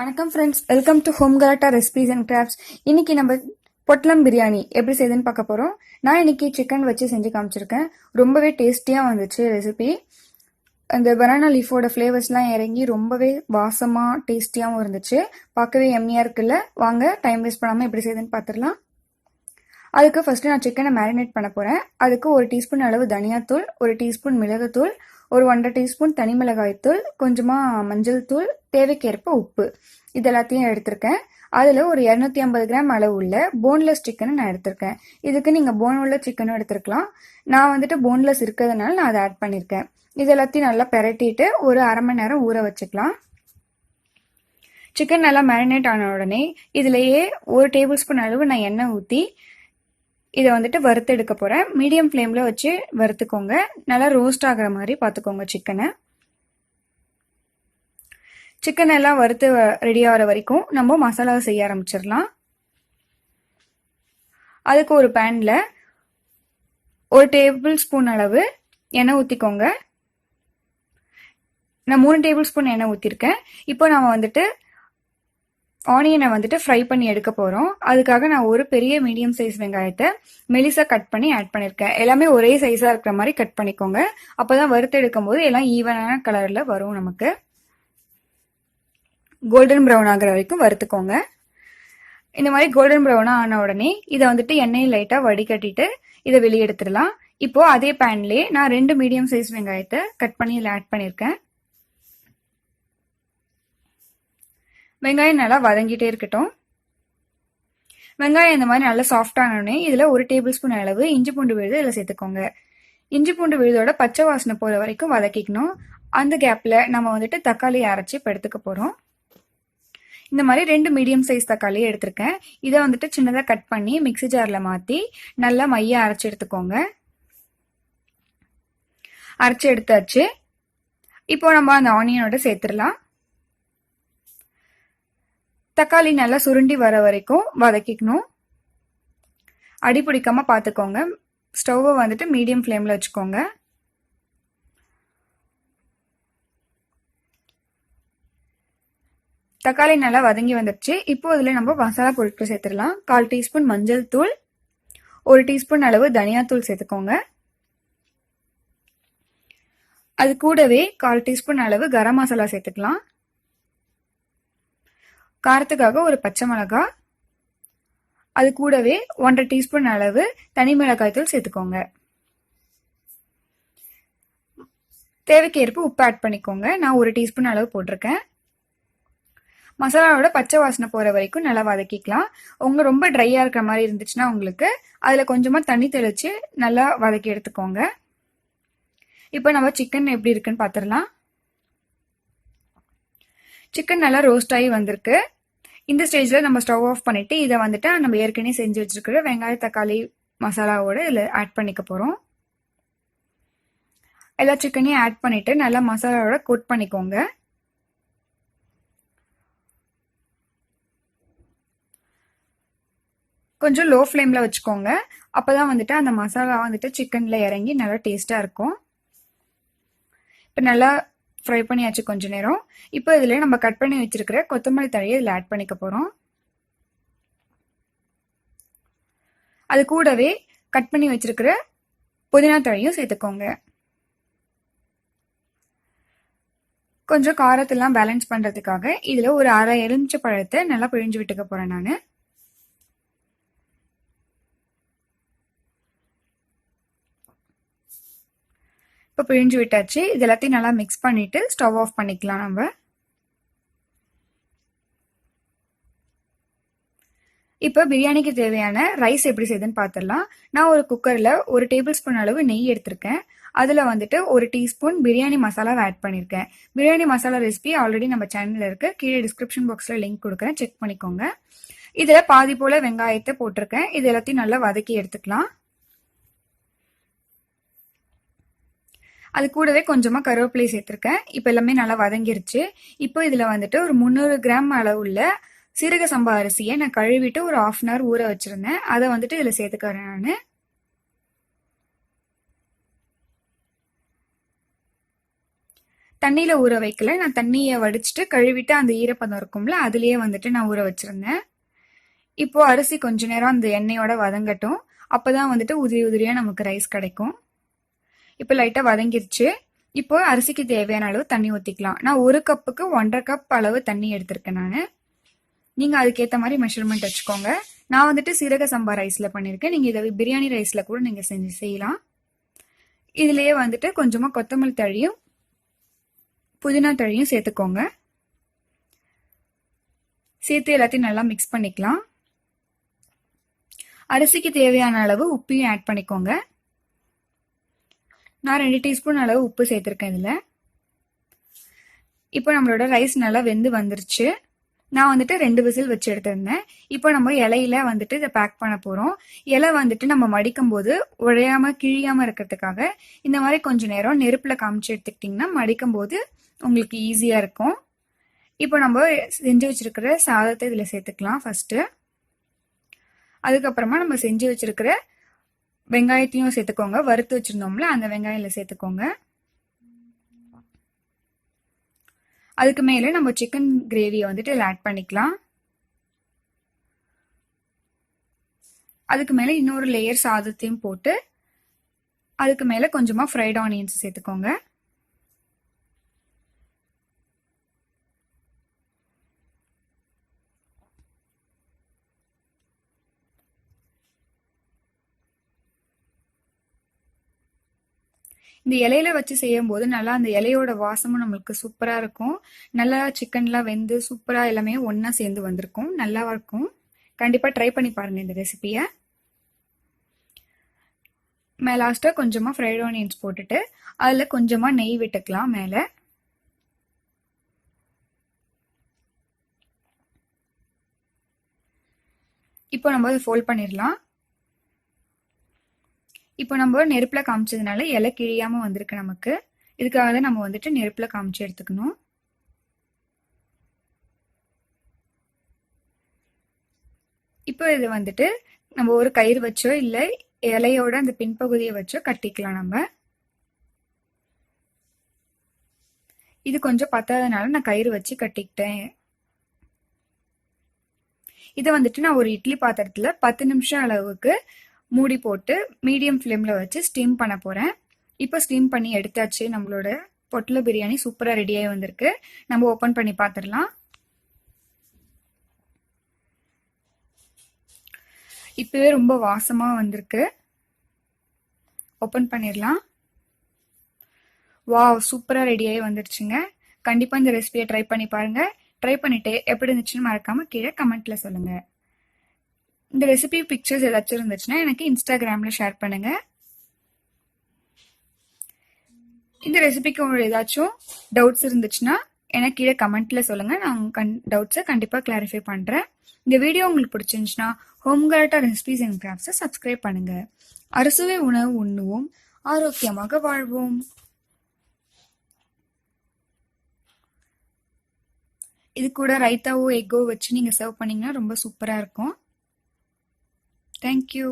வணக்கம் friends, welcome to ஹோம்காlattaa recipes and crafts. இன்னைக்கு நம்ம பொட்லம் பிரியாணி எப்படி செய்யுதுன்னு பார்க்க போகிறோம். நான் இன்னைக்கு சிக்கன் வச்சு செஞ்சு காமிச்சிருக்கேன். ரொம்பவே டேஸ்டியாக வந்துச்சு ரெசிபி. அந்த பனானா லீஃபோட ஃப்ளேவர்ஸ்லாம் இறங்கி ரொம்பவே வாசமாக டேஸ்டியாகவும் இருந்துச்சு. பார்க்கவே எம்மியாக இருக்குல்ல. வாங்க டைம் வேஸ்ட் பண்ணாமல் எப்படி செய்யுதுன்னு பார்த்துடலாம். அதுக்கு ஃபஸ்ட்டு நான் சிக்கனை மேரினேட் பண்ண போகிறேன். அதுக்கு 1 டீஸ்பூன் அளவு தனியாத்தூள், 1 டீஸ்பூன் மிளகுத்தூள், ஒரு 1.5 டீஸ்பூன் தனி மிளகாய் தூள், கொஞ்சமாக மஞ்சள் தூள், தேவைக்கேற்ப உப்பு, இது எல்லாத்தையும் எடுத்திருக்கேன். அதில் ஒரு 250 கிராம் அளவு உள்ள போன்லெஸ் சிக்கனை நான் எடுத்திருக்கேன். இதுக்கு நீங்கள் போன் உள்ள சிக்கனும் எடுத்துருக்கலாம். நான் வந்துட்டு போன்லெஸ் இருக்கிறதுனால நான் அதை ஆட் பண்ணியிருக்கேன். இது எல்லாத்தையும் நல்லா பெரட்டிட்டு ஒரு அரை மணி நேரம் ஊற வச்சுக்கலாம். சிக்கன் நல்லா மேரினேட் ஆன உடனே இதுலேயே 1 டேபிள் ஸ்பூன் அளவு நான் எண்ணெய் ஊற்றி இதை வந்துட்டு வறுத்து எடுக்க போகிறேன். மீடியம் ஃப்ளேமில் வச்சு வறுத்துக்கோங்க. நல்லா ரோஸ்ட் ஆகிற மாதிரி பார்த்துக்கோங்க சிக்கனை. சிக்கன் எல்லாம் வறுத்து ரெடி ஆகிற வரைக்கும் நம்ம மசாலா செய்ய ஆரம்பிச்சிடலாம். அதுக்கு ஒரு பேனில் 1 டேபிள் ஸ்பூன் அளவு எண்ணெய் ஊற்றிக்கோங்க. நான் 3 டேபிள் ஸ்பூன் எண்ணெய் ஊற்றிருக்கேன். இப்போ நம்ம வந்துட்டு ஆனியனை வந்துட்டு ஃப்ரை பண்ணி எடுக்க போகிறோம். அதுக்காக நான் ஒரு பெரிய மீடியம் சைஸ் வெங்காயத்தை மெலிசாக கட் பண்ணி ஆட் பண்ணியிருக்கேன். எல்லாமே ஒரே சைஸாக இருக்கிற மாதிரி கட் பண்ணிக்கோங்க. அப்போ தான் வறுத்து எடுக்கும் போது எல்லாம் ஈவனான கலரில் வரும். நமக்கு கோல்டன் ப்ரௌன் ஆகிற வரைக்கும் வறுத்துக்கோங்க. இந்த மாதிரி கோல்டன் ப்ரௌனாக ஆன உடனே இதை வந்துட்டு எண்ணெயில் லைட்டாக வடிகட்டிட்டு இதை வெளியே எடுத்துடலாம். இப்போது அதே பேன்லேயே நான் 2 மீடியம் சைஸ் வெங்காயத்தை கட் பண்ணி இதில் ஆட் பண்ணியிருக்கேன். வெங்காயம் நல்லா வதங்கிட்டே இருக்கட்டும். வெங்காயம் இந்த மாதிரி நல்லா சாஃப்டானோடனே இதில் 1 டேபிள் ஸ்பூன் அளவு இஞ்சி பூண்டு விழுது இதில் சேர்த்துக்கோங்க. இஞ்சி பூண்டு விழுதோட பச்சை வாசனை போகிற வரைக்கும் வதக்கிக்கணும். அந்த கேப்பில் நம்ம வந்துட்டு தக்காளி அரைச்சி இப்போ எடுத்துக்க போகிறோம். இந்த மாதிரி 2 மீடியம் சைஸ் தக்காளியை எடுத்திருக்கேன். இதை வந்துட்டு சின்னதாக கட் பண்ணி மிக்ஸி ஜாரில் மாற்றி நல்லா மையாக அரைச்சி எடுத்துக்கோங்க. அரைச்சி எடுத்தாச்சு. இப்போ நம்ம அந்த ஆனியனோட சேர்த்துடலாம். தக்காளி நல்லா சுருண்டி வர வரைக்கும் வதக்கிக்கணும். அடி பிடிக்காம பார்த்துக்கோங்க. ஸ்டவ்வை வந்துட்டு மீடியம் ஃப்ளேமில் வச்சுக்கோங்க. தக்காளி நல்லா வதங்கி வந்துடுச்சு. இப்போ இதில் நம்ம மசாலா பொருட்கள் சேர்த்துடலாம். 1/4 டீஸ்பூன் மஞ்சள் தூள், 1 டீஸ்பூன் அளவு தனியாத்தூள் சேர்த்துக்கோங்க. அது கூடவே 1/4 டீஸ்பூன் அளவு கரம் மசாலா சேர்த்துக்கலாம். காரத்துக்காக ஒரு பச்சை மிளகாய், அது கூடவே 1.5 டீஸ்பூன் அளவு தனி மிளகாய் தூள் சேர்த்துக்கோங்க. தேவைக்கேற்ப உப்பு ஆட் பண்ணிக்கோங்க. நான் 1 டீஸ்பூன் அளவு போட்டிருக்கேன். மசாலாவோட பச்சை வாசனை போகிற வரைக்கும் நல்லா வதக்கிக்கலாம். உங்க ரொம்ப ட்ரையாக இருக்கிற மாதிரி இருந்துச்சுன்னா உங்களுக்கு அதில் கொஞ்சமாக தண்ணி தெளித்து நல்லா வதக்கி எடுத்துக்கோங்க. இப்போ நம்ம சிக்கன் எப்படி இருக்குன்னு பார்த்துடலாம். சிக்கன் நல்லா ரோஸ்ட் ஆகி வந்திருக்கு. இந்த ஸ்டேஜில் நம்ம ஸ்டவ் ஆஃப் பண்ணிவிட்டு இதை வந்துட்டு நம்ம ஏற்கனவே செஞ்சு வச்சுருக்கிற வெங்காய தக்காளி மசாலாவோடு இதில் ஆட் பண்ணிக்க போகிறோம். எல்லா சிக்கனையும் ஆட் பண்ணிவிட்டு நல்லா மசாலாவோட கோட் பண்ணிக்கோங்க. கொஞ்சம் லோ ஃப்ளேமில் வச்சுக்கோங்க. அப்போ தான் வந்துட்டு அந்த மசாலா வந்துட்டு சிக்கனில் இறங்கி நல்லா டேஸ்ட்டாக இருக்கும். இப்போ நல்லா ஃப்ரை பண்ணியாச்சு கொஞ்ச நேரம். இப்போ இதில் நம்ம கட் பண்ணி வச்சிருக்கிற கொத்தமல்லி தழையை இதில் ஆட் பண்ணிக்க போகிறோம். அது கூடவே கட் பண்ணி வச்சிருக்கிற புதினா தழையும் சேர்த்துக்கோங்க. கொஞ்சம் காரத்தெல்லாம் பேலன்ஸ் பண்ணுறதுக்காக இதில் ஒரு அரை எலுமிச்சை பழத்தை நல்லா பிழிஞ்சு விட்டுக்க போகிறேன் நான். இப்போ பிழிஞ்சு விட்டாச்சு. இது எல்லாத்தையும் நல்லா மிக்ஸ் பண்ணிவிட்டு ஸ்டவ் ஆஃப் பண்ணிக்கலாம். நம்ம இப்போ பிரியாணிக்கு தேவையான ரைஸ் எப்படி செய்யுதுன்னு பார்த்துடலாம். நான் ஒரு குக்கரில் 1 டேபிள் ஸ்பூன் அளவு நெய் எடுத்திருக்கேன். அதில் வந்துட்டு 1 டீஸ்பூன் பிரியாணி மசாலாவை ஆட் பண்ணியிருக்கேன். பிரியாணி மசாலா ரெசிபி ஆல்ரெடி நம்ம சேனலில் இருக்குது. கீழே டிஸ்கிரிப்ஷன் பாக்ஸில் லிங்க் கொடுக்குறேன், செக் பண்ணிக்கோங்க. இதில் பாதி போல் வெங்காயத்தை போட்டிருக்கேன். இது எல்லாத்தையும் நல்லா வதக்கி எடுத்துக்கலாம். அது கூடவே கொஞ்சமாக கருவேப்பிலை சேர்த்துருக்கேன். இப்போ எல்லாமே நல்லா வதங்கிருச்சு. இப்போ இதில் வந்துட்டு ஒரு 300 கிராம் அளவுள்ள சீரக சம்பா அரிசியை நான் கழுவிட்டு ஒரு 1/2 அன் ஹவர் ஊற வச்சுருந்தேன். அதை வந்துட்டு இதில் சேர்த்துக்கிறேன் நான். தண்ணியில் ஊற வைக்கல, நான் தண்ணியை வடிச்சிட்டு கழுவிட்டு அந்த ஈரப்பதம் இருக்கும்ல அதுலேயே வந்துட்டு நான் ஊற வச்சுருந்தேன். இப்போ அரிசி கொஞ்ச நேரம் அந்த எண்ணெயோட வதங்கட்டும், அப்போதான் வந்துட்டு உதிரி உதிரியாக நமக்கு ரைஸ் கிடைக்கும். இப்போ லைட்டாக வதங்கிருச்சு. இப்போ அரிசிக்கு தேவையான அளவு தண்ணி ஊற்றிக்கலாம். நான் 1 கப்புக்கு 1.5 கப் அளவு தண்ணி எடுத்திருக்கேன் நான். நீங்கள் அதுக்கேற்ற மாதிரி மெஷர்மெண்ட் வச்சுக்கோங்க. நான் வந்துட்டு சீரக சம்பா ரைஸில் பண்ணியிருக்கேன். நீங்கள் இதை பிரியாணி ரைஸில் கூட நீங்கள் செய்யலாம். இதுலேயே வந்துட்டு கொஞ்சமாக கொத்தமல்லி தழையும் புதினா தழையும் சேர்த்துக்கோங்க. சேர்த்து எல்லாத்தையும் நல்லா மிக்ஸ் பண்ணிக்கலாம். அரிசிக்கு தேவையான அளவு உப்பையும் ஆட் பண்ணிக்கோங்க. நான் 2 டீஸ்பூன் அளவு உப்பு சேர்த்துருக்கேன் இதில். இப்போ நம்மளோட ரைஸ் நல்லா வெந்து வந்துருச்சு. நான் வந்துட்டு 2 விசில் வச்சு எடுத்திருந்தேன். இப்போ நம்ம இலையில வந்துட்டு இதை பேக் பண்ண போகிறோம். இலை வந்துட்டு நம்ம மடிக்கும் போது உழையாம கிழியாம இருக்கிறதுக்காக இந்த மாதிரி கொஞ்சம் நேரம் நெருப்பில் காமிச்சு எடுத்துக்கிட்டிங்கன்னா மடிக்கும் போது உங்களுக்கு ஈஸியாக இருக்கும். இப்போ நம்ம செஞ்சு வச்சிருக்கிற சாதத்தை இதில் சேர்த்துக்கலாம் ஃபர்ஸ்ட்டு. அதுக்கப்புறமா நம்ம செஞ்சு வச்சிருக்கிற வெங்காயத்தையும் சேர்த்துக்கோங்க. வறுத்து வச்சிருந்தோம்ல அந்த வெங்காயம் சேர்த்துக்கோங்க. அதுக்கு மேலே நம்ம சிக்கன் கிரேவியை வந்துட்டு இதில் ஆட் பண்ணிக்கலாம். அதுக்கு மேலே இன்னொரு லேயர் சாதத்தையும் போட்டு அதுக்கு மேலே கொஞ்சமாக ஃப்ரைட் ஆனியன்ஸ் சேர்த்துக்கோங்க. இந்த இலையில வச்சு செய்யும் போது நல்லா அந்த இலையோட வாசமும் நம்மளுக்கு சூப்பராக இருக்கும். நல்லா சிக்கன்லாம் வெந்து சூப்பராக எல்லாமே ஒன்றா சேர்ந்து வந்திருக்கும். நல்லா இருக்கும். கண்டிப்பாக ட்ரை பண்ணி பாருங்கள் இந்த ரெசிபியை. லாஸ்ட்டாக கொஞ்சமாக ஃப்ரைட் ஆனியன்ஸ் போட்டுட்டு அதில் கொஞ்சமாக நெய் விட்டுக்கலாம் மேலே. இப்போ நம்ம அதை ஃபோல்ட் பண்ணிடலாம். இப்போ நம்ம நெருப்பில் காமிச்சதுனால இலை கிழியாமல் வந்திருக்கு நமக்கு. இதுக்காக தான் நம்ம வந்துட்டு நெருப்பில் காமிச்சு எடுத்துக்கணும். இப்போ இது வந்துட்டு நம்ம ஒரு கயிறு வச்சோ இல்லை இலையோட அந்த பின்பகுதியை வச்சோ கட்டிக்கலாம். நம்ம இது கொஞ்சம் பத்தாதனால நான் கயிறு வச்சு கட்டிக்கிட்டேன். இதை வந்துட்டு நான் ஒரு இட்லி பாத்திரத்தில் 10 நிமிஷம் அளவுக்கு மூடி போட்டு மீடியம் ஃப்ளேமில் வச்சு ஸ்டீம் பண்ண போகிறேன். இப்போ ஸ்டீம் பண்ணி எடுத்தாச்சு. நம்மளோட பொட்டல பிரியாணி சூப்பராக ரெடியாகி வந்திருக்கு. நம்ம ஓப்பன் பண்ணி பார்த்துடலாம். இப்போவே ரொம்ப வாசமாக வந்திருக்கு. ஓப்பன் பண்ணிடலாம். வாவ், சூப்பராக ரெடியாகி வந்துடுச்சுங்க. கண்டிப்பாக இந்த ரெசிபியை ட்ரை பண்ணி பாருங்கள். ட்ரை பண்ணிவிட்டு எப்படி இருந்துச்சுன்னு மறக்காமல் கீழே கமெண்ட்டில் சொல்லுங்கள். இந்த ரெசிபி பிக்சர்ஸ் ஏதாச்சும் இருந்துச்சுன்னா எனக்கு இன்ஸ்டாகிராமில் ஷேர் பண்ணுங்கள். இந்த ரெசிபிக்கு உங்களுக்கு ஏதாச்சும் டவுட்ஸ் இருந்துச்சுன்னா எனக்கு கீழே கமெண்ட்டில் சொல்லுங்கள். நான் டவுட்ஸை கண்டிப்பாக கிளாரிஃபை பண்ணுறேன். இந்த வீடியோ உங்களுக்கு பிடிச்சிருந்துச்சுன்னா ஹோம்காலட்டா ரெசிபிஸ் அண்ட் கிராஃப்ட்ஸை சப்ஸ்கிரைப் பண்ணுங்கள். அறுசுவை உணவு உண்ணுவோம், ஆரோக்கியமாக வாழ்வோம். இது கூட ரைத்தாவோ எக்கோ வச்சு நீங்கள் சர்வ் பண்ணிங்கன்னா ரொம்ப சூப்பராக இருக்கும். Thank you.